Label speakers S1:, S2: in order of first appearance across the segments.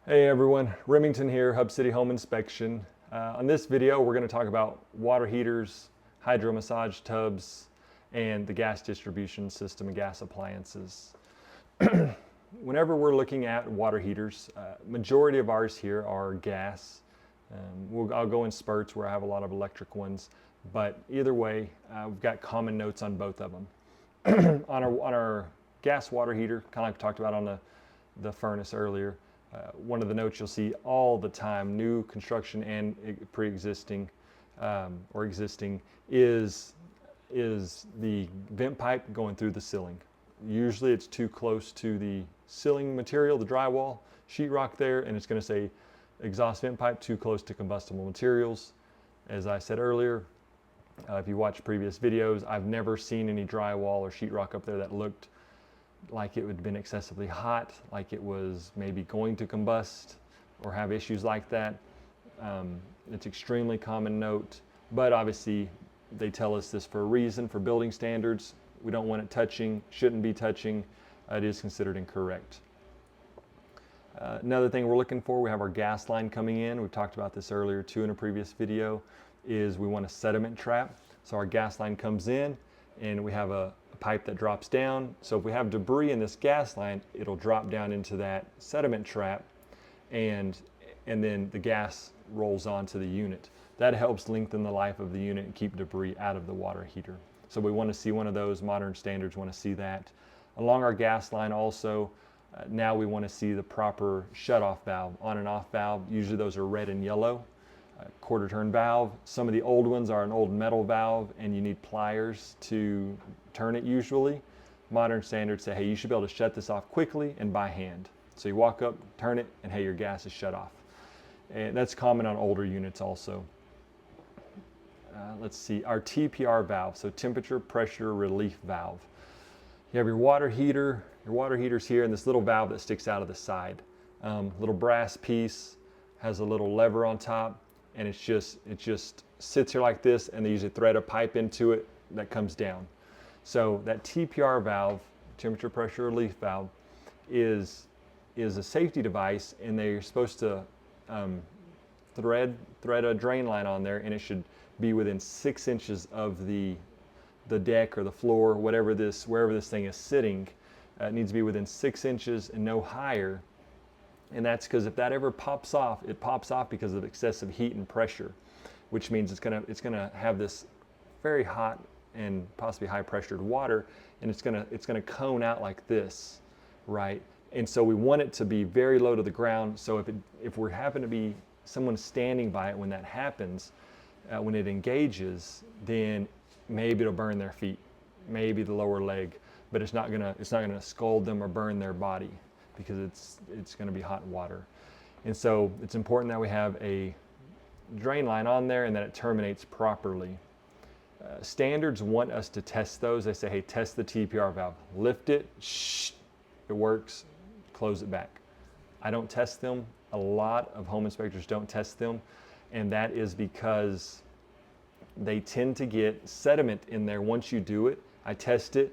S1: Hey everyone, Remington here, Hub City Home Inspection. On this video, we're going to talk about water heaters, hydro massage tubs, and the gas distribution system and gas appliances. Whenever we're looking at water heaters, majority of ours here are gas. I'll go in spurts where I have a lot of electric ones, but either way, we've got common notes on both of them. on our gas water heater, kind of like we talked about on the furnace earlier, one of the notes you'll see all the time, new construction and pre-existing or existing, is the vent pipe going through the ceiling. Usually it's too close to the ceiling material, the drywall, sheetrock there, and it's going to say exhaust vent pipe too close to combustible materials. As I said earlier, if you watch previous videos, I've never seen any drywall or sheetrock up there that looked like it would have been excessively hot, like it was maybe going to combust or have issues like that. It's extremely common note, but obviously they tell us this for a reason, for building standards. We don't want it touching, shouldn't be touching. It is considered incorrect. Another thing we're looking for, we have our gas line coming in. We've talked about this earlier too in a previous video, is we want a sediment trap. So our gas line comes in and we have a pipe that drops down. So if we have debris in this gas line, it'll drop down into that sediment trap, and then the gas rolls onto the unit. That helps lengthen the life of the unit and keep debris out of the water heater. So we want to see one of those. Modern standards want to see that. Along our gas line also, now we want to see the proper shutoff valve, on and off valve. Usually those are red and yellow. Quarter turn valve. Some of the old ones are an old metal valve and you need pliers to turn it usually. Modern standards say, hey, you should be able to shut this off quickly and by hand. So you walk up, turn it, and hey, your gas is shut off. And that's common on older units also. Let's see, our TPR valve, so temperature pressure relief valve. You have your water heater. Your water heater's here, and this little valve that sticks out of the side. Little brass piece, has a little lever on top, and it just sits here like this, and they usually thread a pipe into it that comes down. So that TPR valve, temperature pressure relief valve, is a safety device, and they're supposed to thread a drain line on there, and it should be within 6 inches of the deck or the floor, wherever this thing is sitting. It needs to be within 6 inches and no higher. And that's because if that ever pops off, it pops off because of excessive heat and pressure, which means it's gonna have this very hot and possibly high pressured water, and it's gonna cone out like this, right? And so we want it to be very low to the ground. So if we happen to be someone standing by it when that happens, when it engages, then maybe it'll burn their feet, maybe the lower leg, but it's not gonna scald them or burn their body, because it's going to be hot water. And so it's important that we have a drain line on there and that it terminates properly. Standards want us to test those. They say, hey, test the TPR valve. Lift it, shh, it works, close it back. I don't test them. A lot of home inspectors don't test them, and that is because they tend to get sediment in there once you do it. I test it,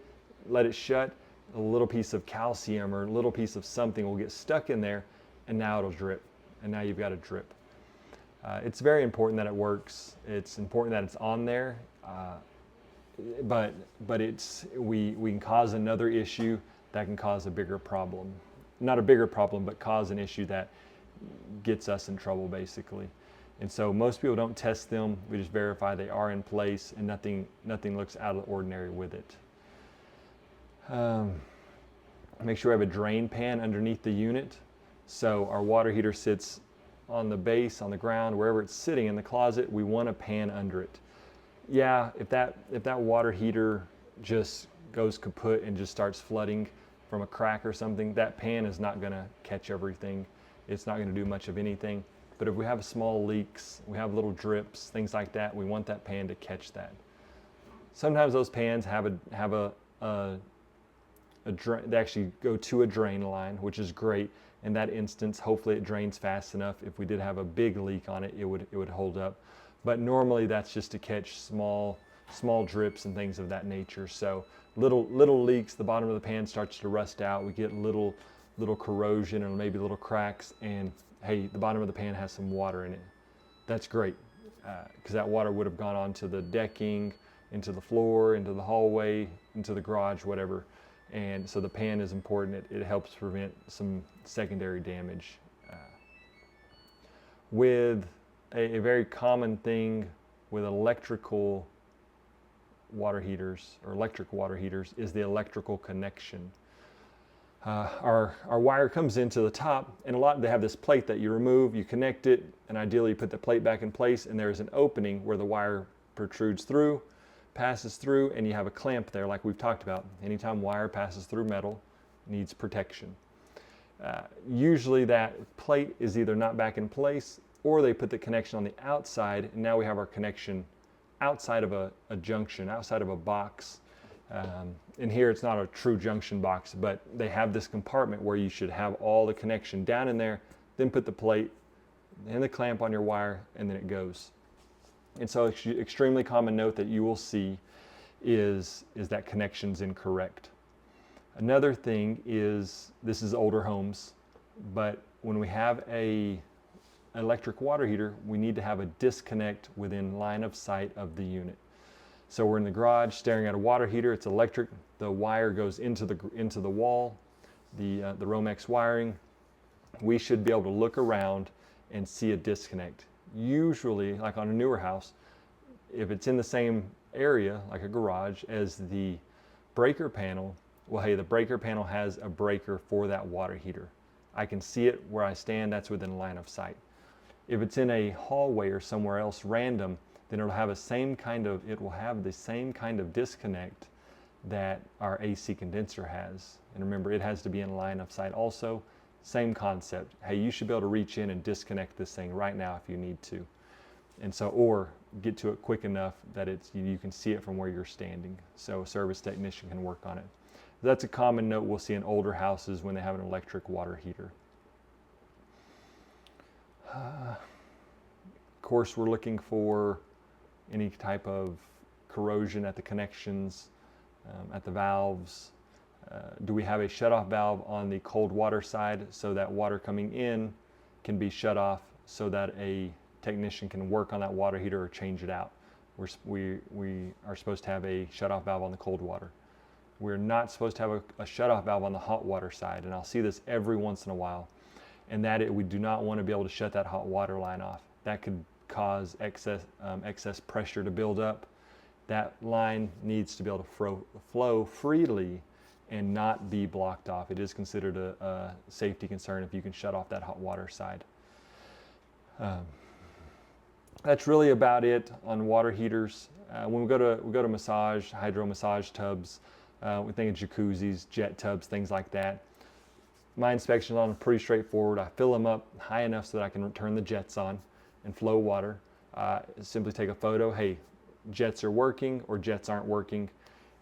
S1: let it shut, a little piece of calcium or a little piece of something will get stuck in there, and now it'll drip, and now you've got a drip. It's very important that it works. It's important that it's on there, but we can cause another issue that can cause a bigger problem. Not a bigger problem, but cause an issue that gets us in trouble basically. And so most people don't test them. We just verify they are in place, and nothing looks out of the ordinary with it. Make sure we have a drain pan underneath the unit. So our water heater sits on the base, on the ground, wherever it's sitting in the closet, we want a pan under it. Yeah, if that water heater just goes kaput and just starts flooding from a crack or something, that pan is not gonna catch everything. It's not gonna do much of anything. But if we have small leaks, we have little drips, things like that, we want that pan to catch that. Sometimes those pans they actually go to a drain line, which is great. In that instance, hopefully it drains fast enough. If we did have a big leak on it, it would hold up. But normally that's just to catch small drips and things of that nature. So little leaks, the bottom of the pan starts to rust out. We get little little corrosion and maybe little cracks, and hey, the bottom of the pan has some water in it. That's great, because that water would have gone onto the decking, into the floor, into the hallway, into the garage, whatever. And so the pan is important. It helps prevent some secondary damage. With a very common thing with electrical water heaters or electric water heaters is the electrical connection. Our wire comes into the top, and they have this plate that you remove, you connect it, and ideally you put the plate back in place, and there's an opening where the wire protrudes through, passes through, and you have a clamp there like we've talked about. Anytime wire passes through metal, it needs protection. Usually that plate is either not back in place, or they put the connection on the outside, and now we have our connection outside of a junction, outside of a box. And here it's not a true junction box, but they have this compartment where you should have all the connection down in there, then put the plate and the clamp on your wire, and then it goes. And so extremely common note that you will see is that connection's incorrect. Another thing is, this is older homes, but when we have a electric water heater, we need to have a disconnect within line of sight of the unit. So we're in the garage staring at a water heater, it's electric, the wire goes into the wall, the Romex wiring. We should be able to look around and see a disconnect. Usually, like on a newer house, if it's in the same area, like a garage, as the breaker panel, well, hey, the breaker panel has a breaker for that water heater. I can see it where I stand, that's within line of sight. If it's in a hallway or somewhere else random, then it will have the same kind of disconnect that our AC condenser has. And remember, it has to be in line of sight also. Same concept. Hey, you should be able to reach in and disconnect this thing right now if you need to. And so, or get to it quick enough that you can see it from where you're standing. So a service technician can work on it. That's a common note we'll see in older houses when they have an electric water heater. Of course, we're looking for any type of corrosion at the connections, at the valves. Do we have a shutoff valve on the cold water side so that water coming in can be shut off so that a technician can work on that water heater or change it out? We are supposed to have a shutoff valve on the cold water. We're not supposed to have a shutoff valve on the hot water side, and I'll see this every once in a while, and we do not want to be able to shut that hot water line off. That could cause excess pressure to build up. That line needs to be able to flow freely and not be blocked off. It is considered a safety concern if you can shut off that hot water side. That's really about it on water heaters. When we go to massage, hydro massage tubs, we think of jacuzzis, jet tubs, things like that. My inspection on them pretty straightforward. I fill them up high enough so that I can turn the jets on and flow water. Simply take a photo. Hey, jets are working or jets aren't working.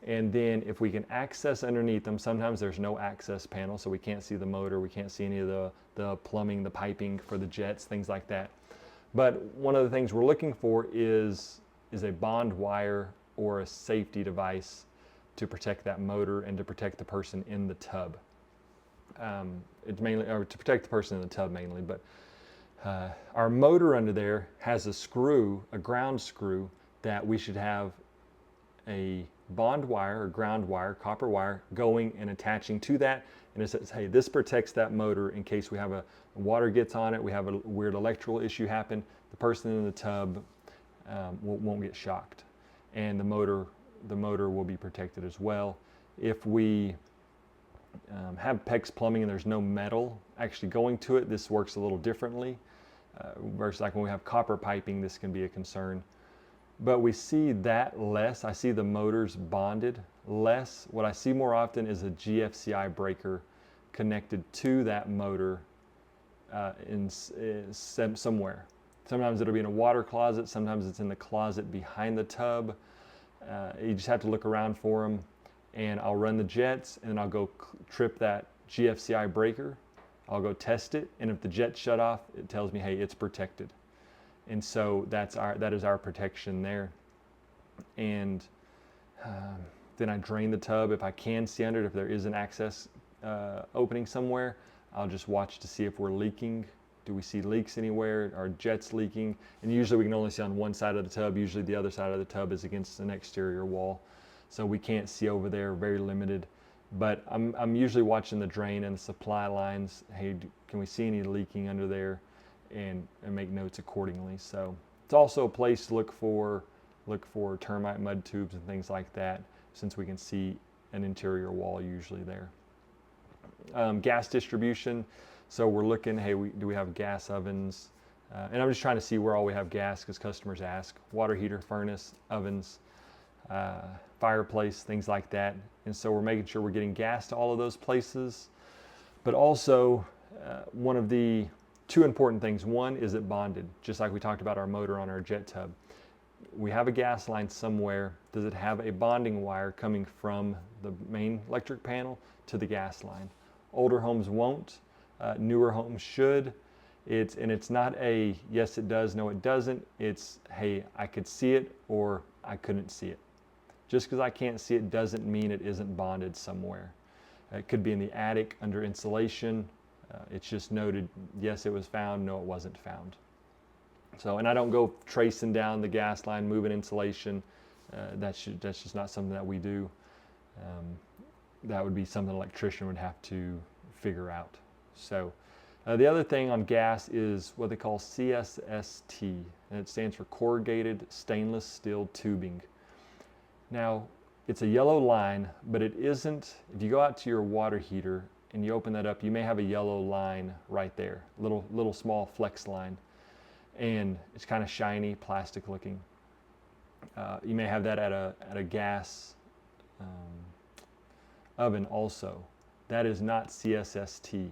S1: And then if we can access underneath them, sometimes there's no access panel, so we can't see the motor, we can't see any of the plumbing, the piping for the jets, things like that. But one of the things we're looking for is a bond wire or a safety device to protect that motor and to protect the person in the tub. It's mainly, or to protect the person in the tub mainly, but our motor under there has a screw, a ground screw, that we should have a bond wire or ground wire, copper wire, going and attaching to that. And it says, hey, this protects that motor in case we have water gets on it, we have a weird electrical issue happen, the person in the tub won't get shocked. And the motor will be protected as well. If we have PEX plumbing and there's no metal actually going to it, this works a little differently. Versus like when we have copper piping, this can be a concern. But we see that less. I see the motors bonded less. What I see more often is a GFCI breaker connected to that motor somewhere. Sometimes it'll be in a water closet, sometimes it's in the closet behind the tub. You just have to look around for them, and I'll run the jets and then I'll go trip that GFCI breaker. I'll go test it, and if the jet's shut off, it tells me, hey, it's protected. And so that is our protection there. And then I drain the tub if I can see under it, if there is an access opening somewhere, I'll just watch to see if we're leaking. Do we see leaks anywhere? Are jets leaking? And usually we can only see on one side of the tub. Usually the other side of the tub is against an exterior wall. So we can't see over there, very limited. But I'm usually watching the drain and the supply lines. Hey, can we see any leaking under there? And make notes accordingly. So it's also a place to look for termite mud tubes and things like that, since we can see an interior wall usually there. Gas distribution. So we're looking, hey, do we have gas ovens? And I'm just trying to see where all we have gas, because customers ask. Water heater, furnace, ovens, fireplace, things like that. And so we're making sure we're getting gas to all of those places. But also, one of the two important things. One, is it bonded? Just like we talked about our motor on our jet tub. We have a gas line somewhere. Does it have a bonding wire coming from the main electric panel to the gas line? Older homes won't. Newer homes should. It's not a yes it does, no it doesn't. It's, hey, I could see it or I couldn't see it. Just because I can't see it doesn't mean it isn't bonded somewhere. It could be in the attic under insulation. It's just noted, yes it was found, no it wasn't found. So, and I don't go tracing down the gas line, moving insulation. That's just not something that we do. That would be something an electrician would have to figure out. So the other thing on gas is what they call CSST, and it stands for corrugated stainless steel tubing. Now, it's a yellow line, but it isn't. If you go out to your water heater and you open that up, you may have a yellow line right there, little small flex line, and it's kind of shiny, plastic looking. You may have that at a gas oven also. That is not CSST.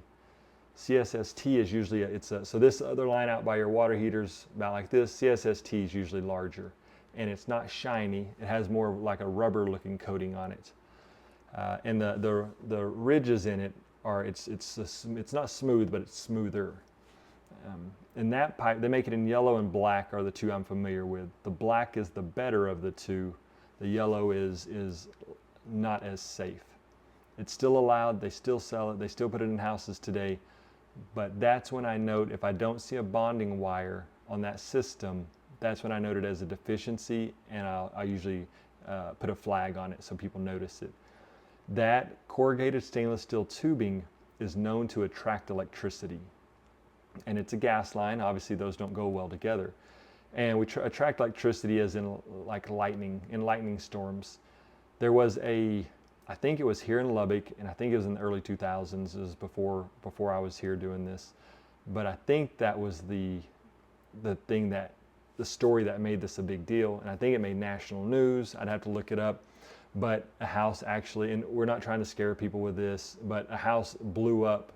S1: CSST is usually, so this other line out by your water heater's about like this. CSST is usually larger, and it's not shiny. It has more like a rubber looking coating on it. And the ridges in it are, it's not smooth, but it's smoother. And that pipe, they make it in yellow and black are the two I'm familiar with. The black is the better of the two. The yellow is not as safe. It's still allowed, they still sell it, they still put it in houses today. But that's when I note, if I don't see a bonding wire on that system, that's when I note it as a deficiency, and I usually put a flag on it so people notice it. That corrugated stainless steel tubing is known to attract electricity. And it's a gas line, obviously those don't go well together. And we attract electricity as in like lightning, in lightning storms. There was I think it was here in Lubbock, and I think it was in the early 2000s. It was before I was here doing this. But I think that was the story that made this a big deal. And I think it made national news. I'd have to look it up. But a house actually, and we're not trying to scare people with this, but a house blew up,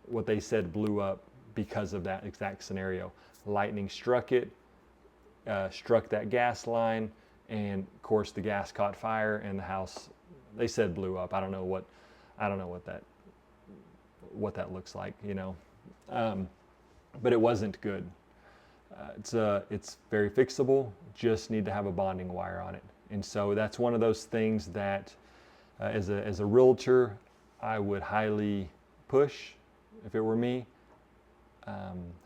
S1: what they said blew up because of that exact scenario. Lightning struck it, struck that gas line, and of course the gas caught fire and the house, they said blew up. I don't know what that looks like, you know. But it wasn't good. It's very fixable, just need to have a bonding wire on it. And so that's one of those things that as a realtor, I would highly push if it were me.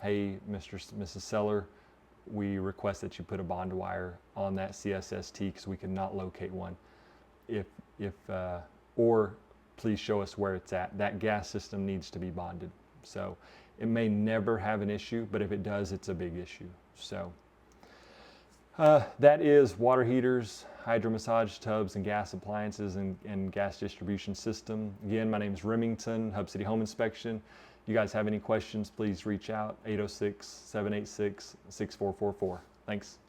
S1: Hey, Mrs. Seller, we request that you put a bond wire on that CSST because we could not locate one. Or please show us where it's at. That gas system needs to be bonded. So it may never have an issue, but if it does, it's a big issue. So that is water heaters, hydro massage tubs, and gas appliances and gas distribution system. Again, my name is Remington, Hub City Home Inspection. You guys have any questions, please reach out, 806-786-6444. Thanks.